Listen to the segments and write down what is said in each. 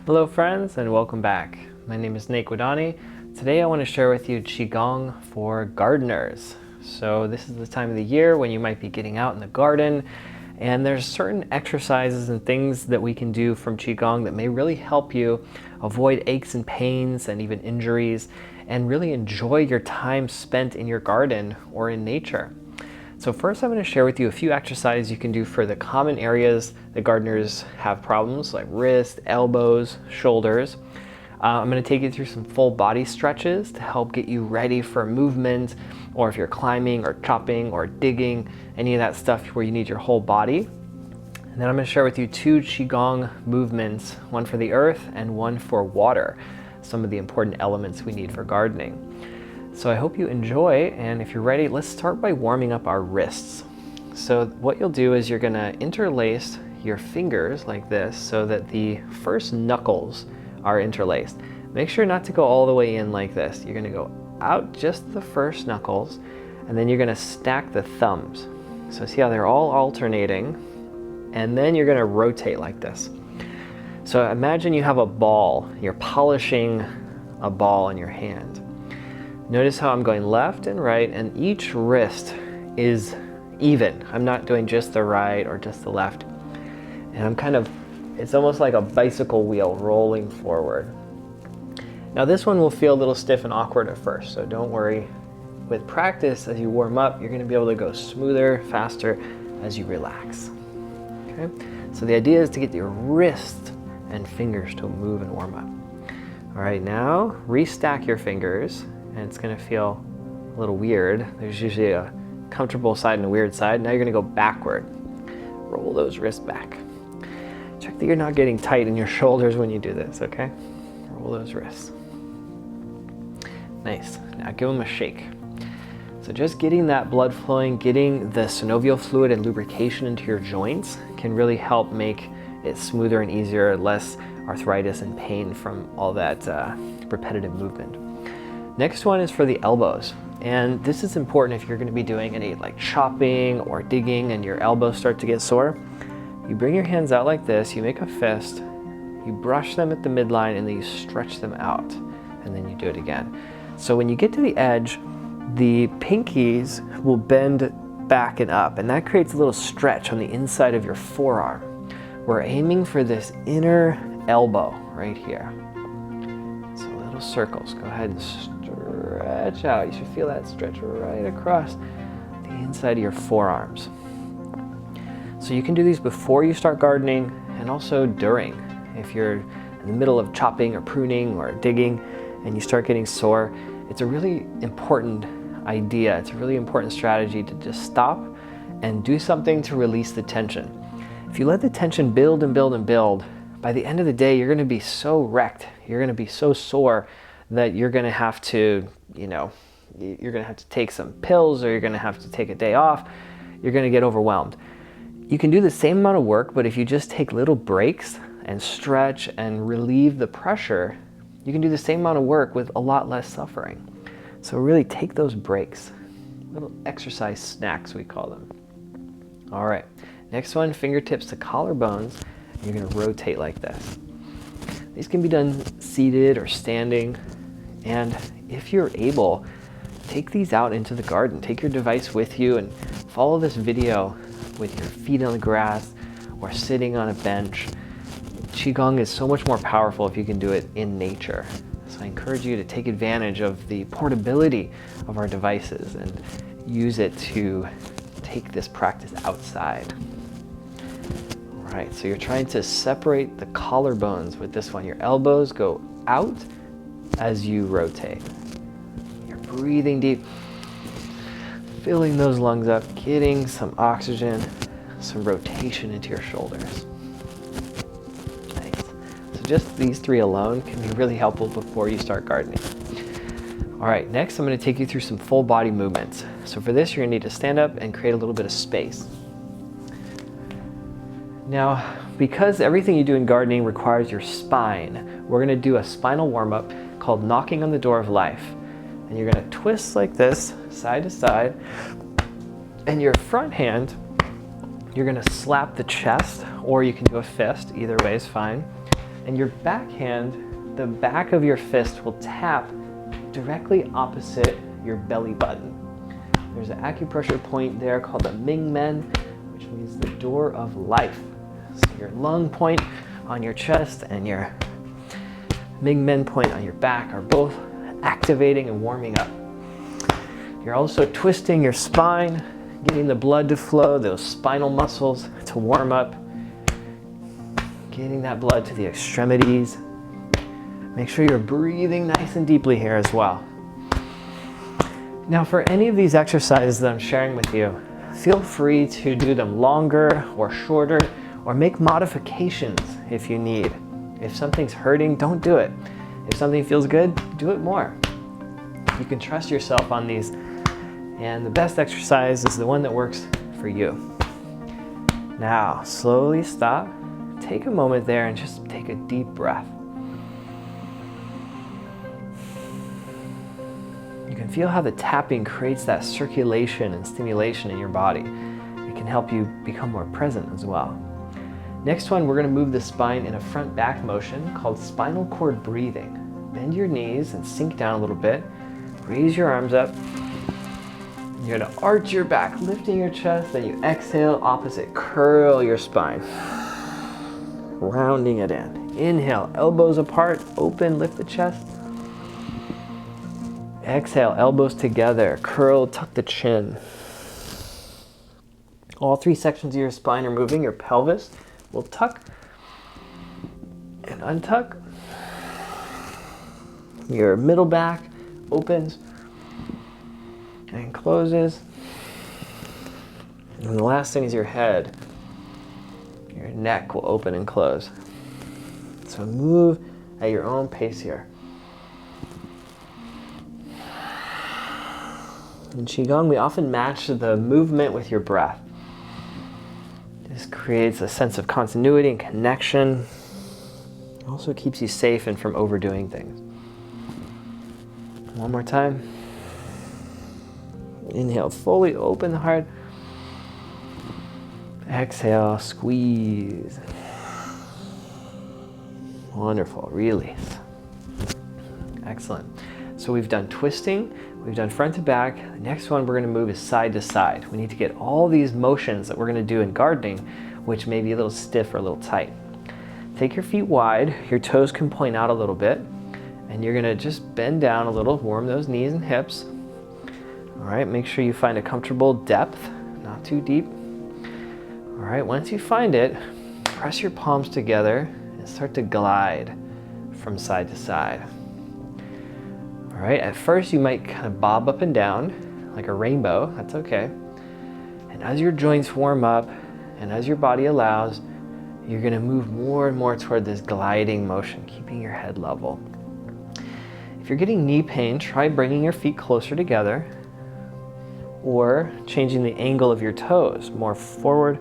Hello friends and welcome back. My name is Nate Guadani. Today I want to share with you Qi Gong for gardeners. So this is the time of the year when you might be getting out in the garden, and there's certain exercises and things that we can do from Qi Gong that may really help you avoid aches and pains and even injuries, and really enjoy your time spent in your garden or in nature. So first I'm going to share with you a few exercises you can do for the common areas that gardeners have problems, like wrists, elbows, shoulders. I'm going to take you through some full body stretches to help get you ready for movement, or if you're climbing or chopping or digging, any of that stuff where you need your whole body. And then I'm going to share with you two Qi Gong movements, one for the earth and one for water, some of the important elements we need for gardening. So I hope you enjoy, and if you're ready, let's start by warming up our wrists. So what you'll do is you're going to interlace your fingers like this so that the first knuckles are interlaced. Make sure not to go all the way in like this. You're going to go out just the first knuckles, and then you're going to stack the thumbs. So see how they're all alternating, and then you're going to rotate like this. So imagine you have a ball. You're polishing a ball in your hand. Notice how I'm going left and right, and each wrist is even. I'm not doing just the right or just the left. And it's almost like a bicycle wheel rolling forward. Now this one will feel a little stiff and awkward at first, so don't worry. With practice, as you warm up, you're gonna be able to go smoother, faster as you relax. Okay? So the idea is to get your wrist and fingers to move and warm up. All right, now restack your fingers. And it's going to feel a little weird. There's usually a comfortable side and a weird side. Now you're going to go backward. Roll those wrists back. Check that you're not getting tight in your shoulders when you do this, okay? Roll those wrists. Nice. Now give them a shake. So just getting that blood flowing, getting the synovial fluid and lubrication into your joints can really help make it smoother and easier, less arthritis and pain from all that repetitive movement. Next one is for the elbows, and this is important if you're going to be doing any like chopping or digging and your elbows start to get sore. You bring your hands out like this, you make a fist, you brush them at the midline, and then you stretch them out, and then you do it again. So when you get to the edge, the pinkies will bend back and up, and that creates a little stretch on the inside of your forearm. We're aiming for this inner elbow right here. So little circles. Go ahead and stretch out. You should feel that stretch right across the inside of your forearms. So you can do these before you start gardening and also during. If you're in the middle of chopping or pruning or digging and you start getting sore, it's a really important idea. It's a really important strategy to just stop and do something to release the tension. If you let the tension build and build and build, by the end of the day, you're going to be so wrecked. You're going to be so sore that you're going to have to, you're going to have to take some pills, or you're going to have to take a day off. You're going to get overwhelmed. You can do the same amount of work, but if you just take little breaks and stretch and relieve the pressure, you can do the same amount of work with a lot less suffering. So really take those breaks. Little exercise snacks, we call them. All right, next one, fingertips to collarbones. You're going to rotate like this. These can be done seated or standing, and if you're able, take these out into the garden. Take your device with you and follow this video with your feet on the grass or sitting on a bench. Qi Gong is so much more powerful if you can do it in nature. So I encourage you to take advantage of the portability of our devices and use it to take this practice outside. All right, so you're trying to separate the collarbones with this one. Your elbows go out as you rotate. You're breathing deep, filling those lungs up, getting some oxygen, some rotation into your shoulders. Nice. So just these three alone can be really helpful before you start gardening. All right, next I'm going to take you through some full body movements. So for this, you're going to need to stand up and create a little bit of space. Now, because everything you do in gardening requires your spine, we're going to do a spinal warm-up called knocking on the door of life. And you're going to twist like this, side to side, and your front hand, you're going to slap the chest, or you can do a fist, either way is fine. And your backhand, the back of your fist will tap directly opposite your belly button. There's an acupressure point there called the Ming Men, which means the door of life. So your lung point on your chest and your Ming Men point on your back are both activating and warming up. You're also twisting your spine, getting the blood to flow, those spinal muscles to warm up, getting that blood to the extremities. Make sure you're breathing nice and deeply here as well. Now, for any of these exercises that I'm sharing with you, feel free to do them longer or shorter, or make modifications if you need. If something's hurting, don't do it. If something feels good, do it more. You can trust yourself on these, and the best exercise is the one that works for you. Now, slowly stop, take a moment there and just take a deep breath. You can feel how the tapping creates that circulation and stimulation in your body. It can help you become more present as well. Next one, we're going to move the spine in a front back motion called spinal cord breathing. Bend your knees and sink down a little bit. Raise your arms up. You're going to arch your back, lifting your chest. Then you exhale, opposite, curl your spine. Rounding it in. Inhale, elbows apart, open, lift the chest. Exhale, elbows together, curl, tuck the chin. All three sections of your spine are moving. Your pelvis will tuck and untuck. Your middle back opens and closes. And the last thing is your head. Your neck will open and close. So move at your own pace here. In Qi Gong, we often match the movement with your breath. This creates a sense of continuity and connection. It also keeps you safe and from overdoing things. One more time. Inhale, fully open the heart. Exhale, squeeze. Wonderful, release. Excellent. So we've done twisting, we've done front to back. The next one we're going to move is side to side. We need to get all these motions that we're going to do in gardening, which may be a little stiff or a little tight. Take your feet wide, your toes can point out a little bit, and you're going to just bend down a little, warm those knees and hips. All right, make sure you find a comfortable depth, not too deep. All right, once you find it, press your palms together and start to glide from side to side. All right, at first you might kind of bob up and down like a rainbow, that's okay. And as your joints warm up and as your body allows, you're gonna move more and more toward this gliding motion, keeping your head level. If you're getting knee pain, try bringing your feet closer together or changing the angle of your toes, more forward,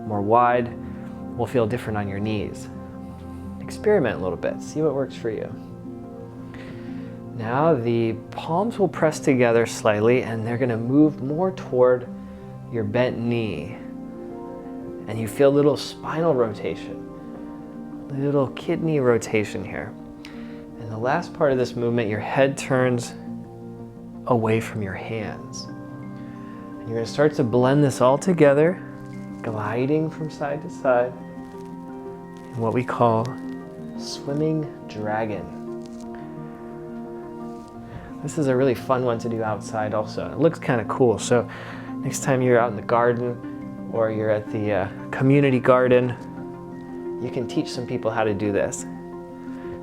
more wide, will feel different on your knees. Experiment a little bit, see what works for you. Now the palms will press together slightly and they're going to move more toward your bent knee. And you feel a little spinal rotation, little kidney rotation here. And the last part of this movement, your head turns away from your hands. And you're going to start to blend this all together, gliding from side to side in what we call swimming dragon. This is a really fun one to do outside also. It looks kind of cool. So next time you're out in the garden or you're at the community garden, you can teach some people how to do this.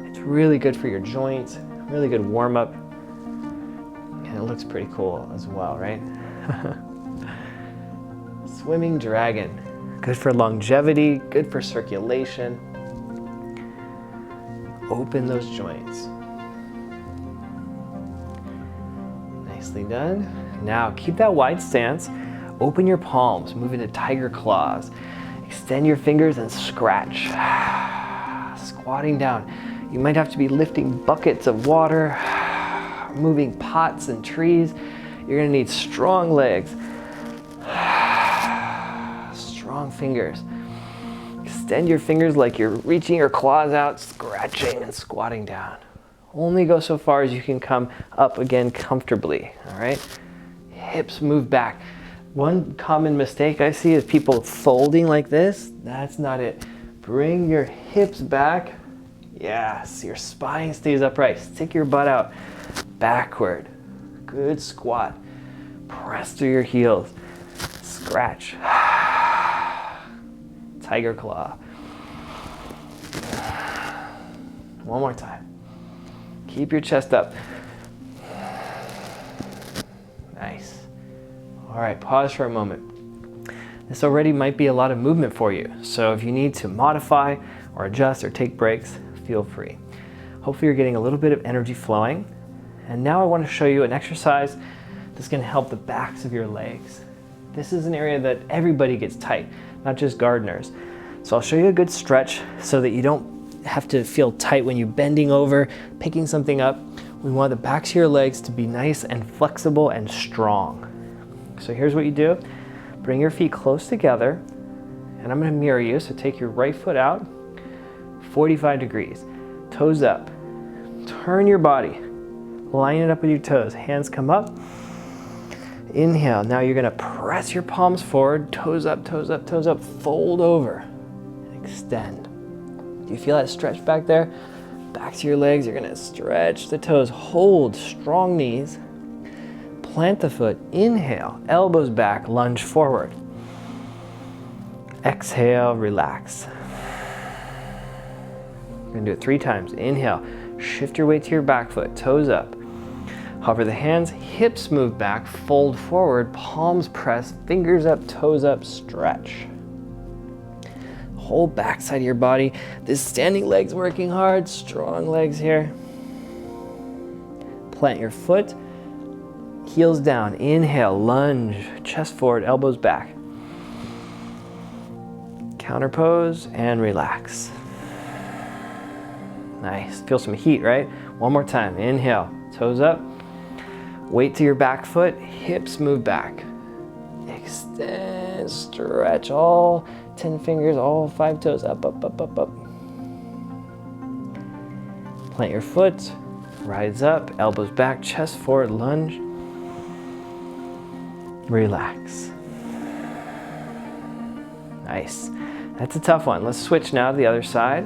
It's really good for your joints, really good warm up, and it looks pretty cool as well, right? Swimming dragon. Good for longevity, good for circulation. Open those joints. Nicely done. Now keep that wide stance. Open your palms, move into tiger claws. Extend your fingers and scratch. Squatting down. You might have to be lifting buckets of water, moving pots and trees. You're gonna need strong legs, strong fingers. Extend your fingers like you're reaching your claws out, scratching and squatting down. Only go so far as you can come up again comfortably, all right? Hips move back. One common mistake I see is people folding like this. That's not it. Bring your hips back. Yes, your spine stays upright. Stick your butt out. Backward. Good squat. Press through your heels. Scratch. Tiger claw. One more time. Keep your chest up. Nice. All right, pause for a moment. This already might be a lot of movement for you, so if you need to modify or adjust or take breaks, feel free. Hopefully you're getting a little bit of energy flowing. And now I want to show you an exercise that's going to help the backs of your legs. This is an area that everybody gets tight, not just gardeners. So I'll show you a good stretch so that you don't have to feel tight when you're bending over, picking something up. We want the backs of your legs to be nice and flexible and strong. So here's what you do. Bring your feet close together, and I'm going to mirror you. So take your right foot out, 45 degrees, toes up. Turn your body, line it up with your toes. Hands come up. Inhale. Now you're going to press your palms forward, toes up, toes up, toes up, fold over, extend. Do you feel that stretch back there? Back to your legs, you're going to stretch the toes, hold strong knees. Plant the foot, inhale, elbows back, lunge forward. Exhale, relax. We're gonna do it 3 times. Inhale, shift your weight to your back foot, toes up. Hover the hands, hips move back, fold forward, palms press, fingers up, toes up, stretch. Whole back side of your body. This standing leg's working hard, strong legs here. Plant your foot. Heels down, inhale, lunge, chest forward, elbows back. Counter pose and relax. Nice, feel some heat, right? One more time, inhale, toes up. Weight to your back foot, hips move back. Extend, stretch all 10 fingers, all 5 toes, up, up, up, up, up. Plant your foot, rise up, elbows back, chest forward, lunge. Relax. Nice. That's a tough one. Let's switch now to the other side.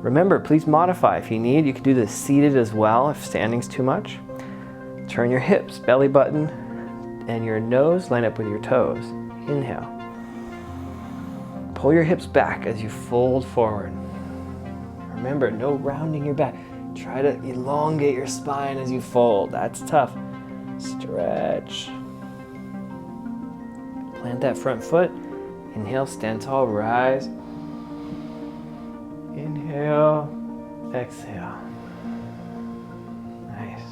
Remember, please modify if you need. You can do this seated as well if standing's too much. Turn your hips, belly button, and your nose line up with your toes. Inhale. Pull your hips back as you fold forward. Remember, no rounding your back. Try to elongate your spine as you fold. That's tough. Stretch. Plant that front foot. Inhale, stand tall, rise. Inhale, exhale. Nice.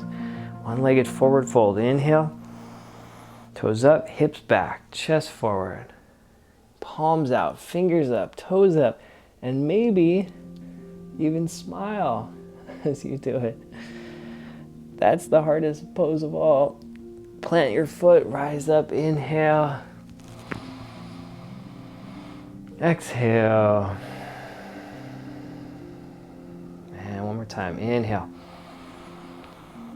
One-legged forward fold. Inhale, toes up, hips back, chest forward. Palms out, fingers up, toes up, and maybe even smile as you do it. That's the hardest pose of all. Plant your foot, rise up, inhale. Exhale. And one more time. Inhale.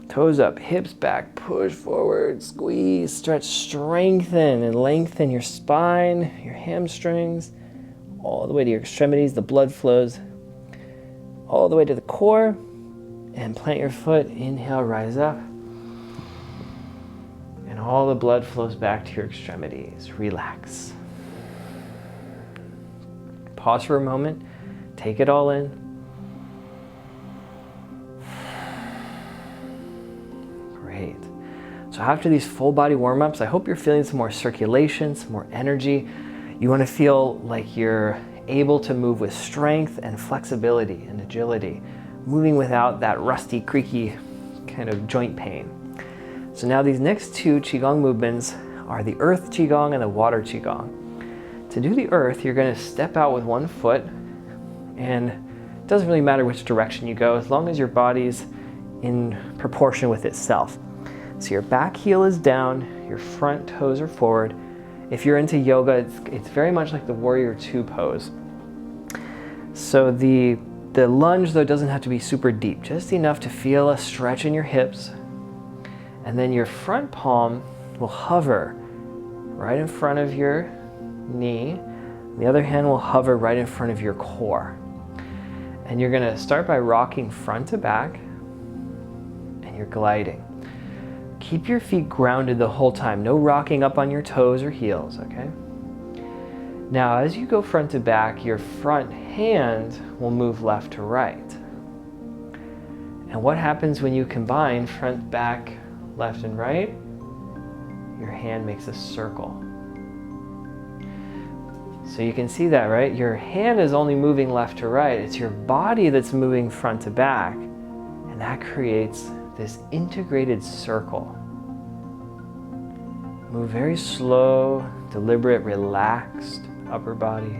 Toes up, hips back, push forward, squeeze, stretch, strengthen and lengthen your spine, your hamstrings, all the way to your extremities. The blood flows all the way to the core. And plant your foot. Inhale, rise up. And all the blood flows back to your extremities. Relax. Pause for a moment, take it all in. Great. So after these full body warm-ups, I hope you're feeling some more circulation, some more energy. You want to feel like you're able to move with strength and flexibility and agility, moving without that rusty, creaky kind of joint pain. So now these next 2 Qigong movements are the Earth Qigong and the Water Qigong. To do the earth, you're going to step out with one foot, and it doesn't really matter which direction you go as long as your body's in proportion with itself. So your back heel is down, your front toes are forward. If you're into yoga, it's very much like the Warrior 2 pose. So the lunge, though, doesn't have to be super deep, just enough to feel a stretch in your hips. And then your front palm will hover right in front of your knee. The other hand will hover right in front of your core. And you're going to start by rocking front to back, and you're gliding. Keep your feet grounded the whole time. No rocking up on your toes or heels, okay? Now, as you go front to back, your front hand will move left to right. And what happens when you combine front, back, left, and right? Your hand makes a circle. So you can see that, right? Your hand is only moving left to right. It's your body that's moving front to back. And that creates this integrated circle. Move very slow, deliberate, relaxed upper body.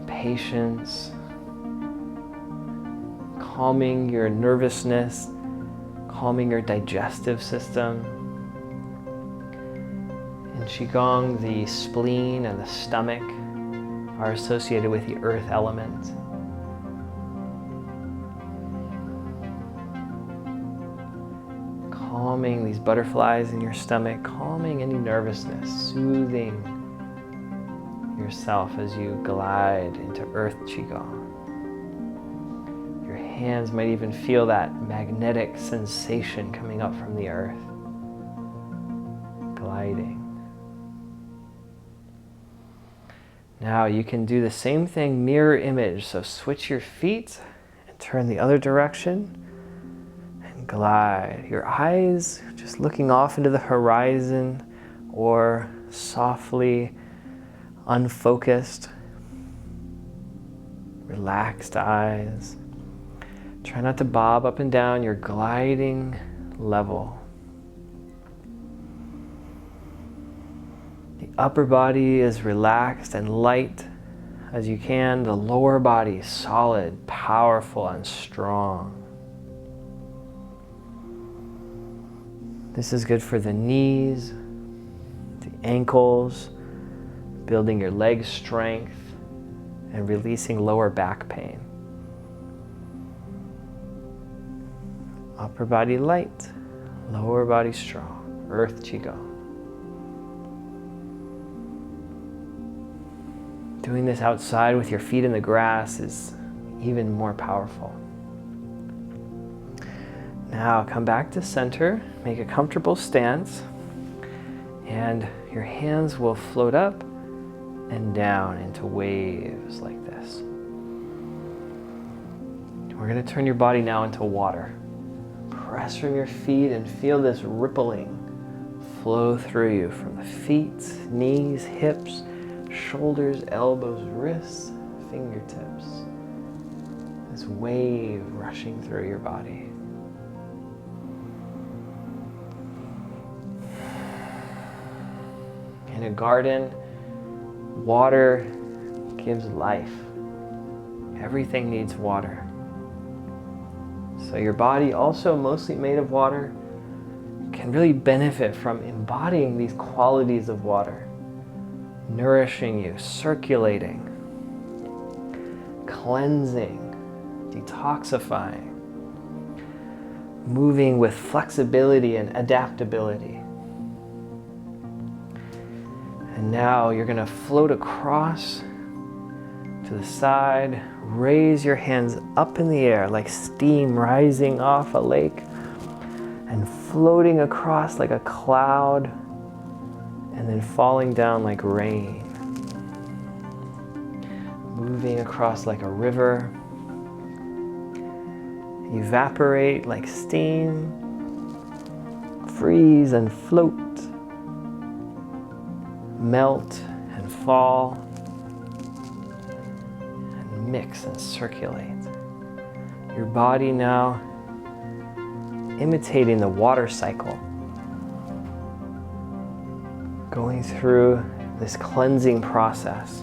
Patience. Calming your nervousness, calming your digestive system. In Qi Gong, the spleen and the stomach are associated with the earth element. Calming these butterflies in your stomach, calming any nervousness, soothing yourself as you glide into Earth Qigong. Your hands might even feel that magnetic sensation coming up from the earth, gliding. Now you can do the same thing, mirror image. So switch your feet and turn the other direction and glide. Your eyes just looking off into the horizon or softly unfocused, relaxed eyes. Try not to bob up and down. You're gliding level. The upper body is relaxed and light as you can. The lower body solid, powerful, and strong. This is good for the knees, the ankles, building your leg strength, and releasing lower back pain. Upper body light, lower body strong. Earth Qigong. Doing this outside with your feet in the grass is even more powerful. Now come back to center, make a comfortable stance, and your hands will float up and down into waves like this. We're going to turn your body now into water. Press from your feet and feel this rippling flow through you from the feet, knees, hips, shoulders, elbows, wrists, fingertips. This wave rushing through your body. In a garden, water gives life. Everything needs water. So your body, also mostly made of water, can really benefit from embodying these qualities of water. Nourishing you, circulating, cleansing, detoxifying, moving with flexibility and adaptability. And now you're going to float across to the side, raise your hands up in the air like steam rising off a lake and floating across like a cloud and then falling down like rain. Moving across like a river. Evaporate like steam. Freeze and float. Melt and fall. And mix and circulate. Your body now imitating the water cycle. Going through this cleansing process.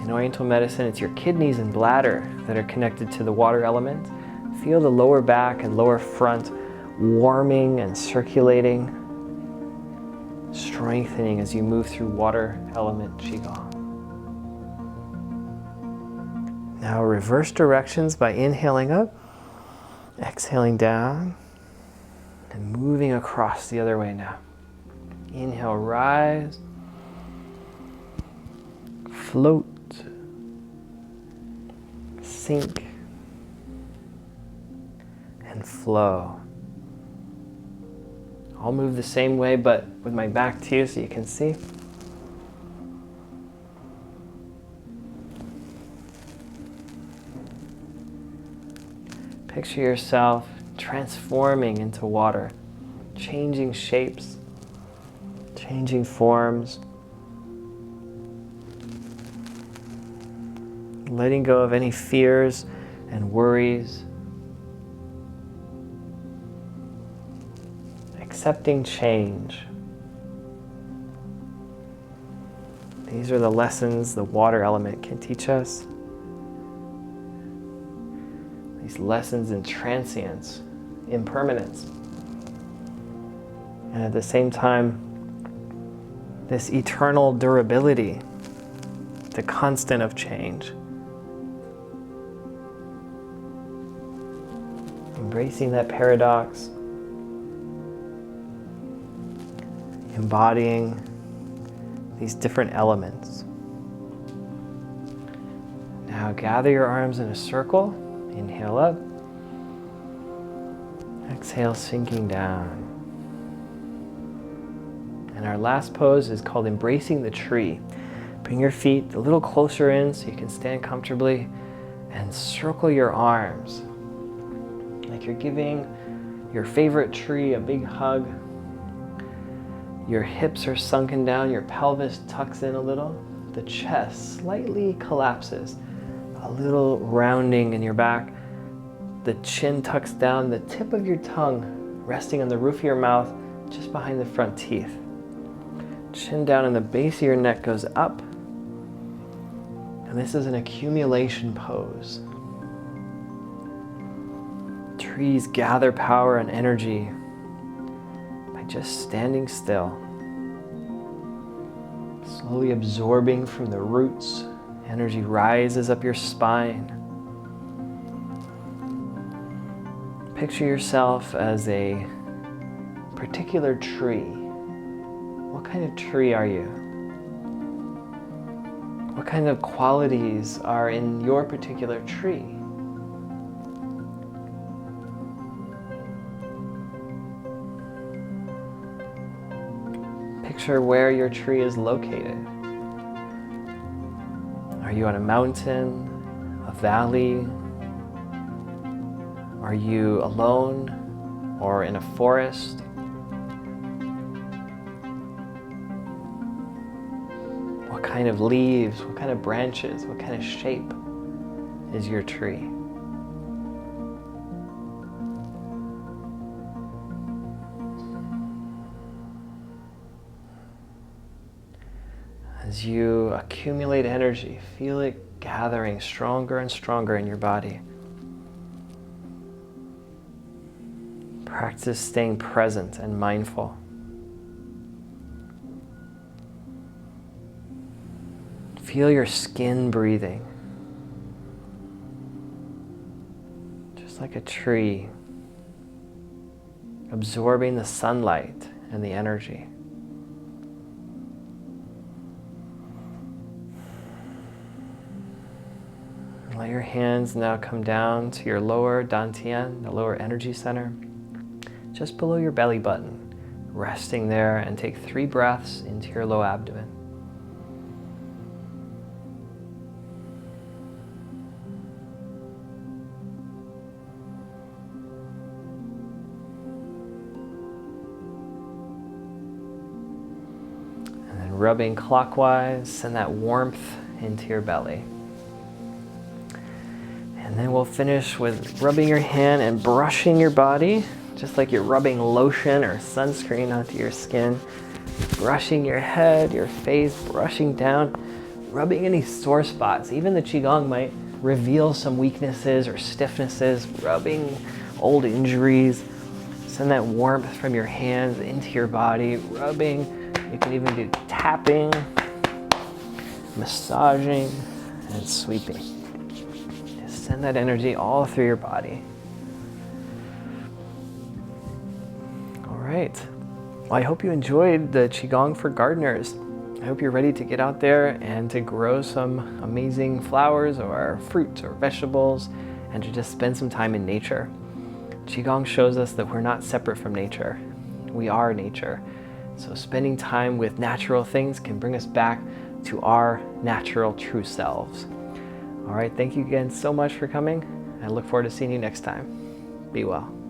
In Oriental medicine, it's your kidneys and bladder that are connected to the water element. Feel the lower back and lower front warming and circulating. strengthening as you move through water element Qi Gong. Now reverse directions by inhaling up, exhaling down, and moving across the other way now. Inhale, rise, float, sink, and flow. I'll move the same way, but with my back to you so you can see. Picture yourself transforming into water, changing shapes, changing forms, letting go of any fears and worries, accepting change. These are the lessons the water element can teach us. These lessons in transience, impermanence, and at the same time, this eternal durability, the constant of change. Embracing that paradox, embodying these different elements. Now gather your arms in a circle. Inhale up. Exhale, sinking down. And our last pose is called embracing the tree. Bring your feet a little closer in so you can stand comfortably and circle your arms like you're giving your favorite tree a big hug. Your hips are sunken down, your pelvis tucks in a little, the chest slightly collapses, a little rounding in your back, the chin tucks down, the tip of your tongue resting on the roof of your mouth just behind the front teeth. Chin down and the base of your neck goes up. And this is an accumulation pose. Trees gather power and energy by just standing still. Slowly absorbing from the roots, energy rises up your spine. Picture yourself as a particular tree. What kind of tree are you? What kind of qualities are in your particular tree? Picture where your tree is located. Are you on a mountain, a valley? Are you alone or in a forest? What kind of leaves, what kind of branches, what kind of shape is your tree? As you accumulate energy, feel it gathering stronger and stronger in your body. Practice staying present and mindful. Feel your skin breathing. Just like a tree, absorbing the sunlight and the energy. Let your hands now come down to your lower dantian, the lower energy center, just below your belly button, resting there, and take 3 breaths into your low abdomen. And then rubbing clockwise, send that warmth into your belly. And then we'll finish with rubbing your hand and brushing your body, just like you're rubbing lotion or sunscreen onto your skin. Brushing your head, your face, brushing down, rubbing any sore spots. Even the Qigong might reveal some weaknesses or stiffnesses, rubbing old injuries. Send that warmth from your hands into your body, rubbing You can even do tapping, massaging, and sweeping. Just send that energy all through your body. All right. Well, I hope you enjoyed the Qi Gong for gardeners. I hope you're ready to get out there and to grow some amazing flowers or fruits or vegetables and to just spend some time in nature. Qi Gong shows us that we're not separate from nature. We are nature. So spending time with natural things can bring us back to our natural true selves. All right, thank you again so much for coming. I look forward to seeing you next time. Be well.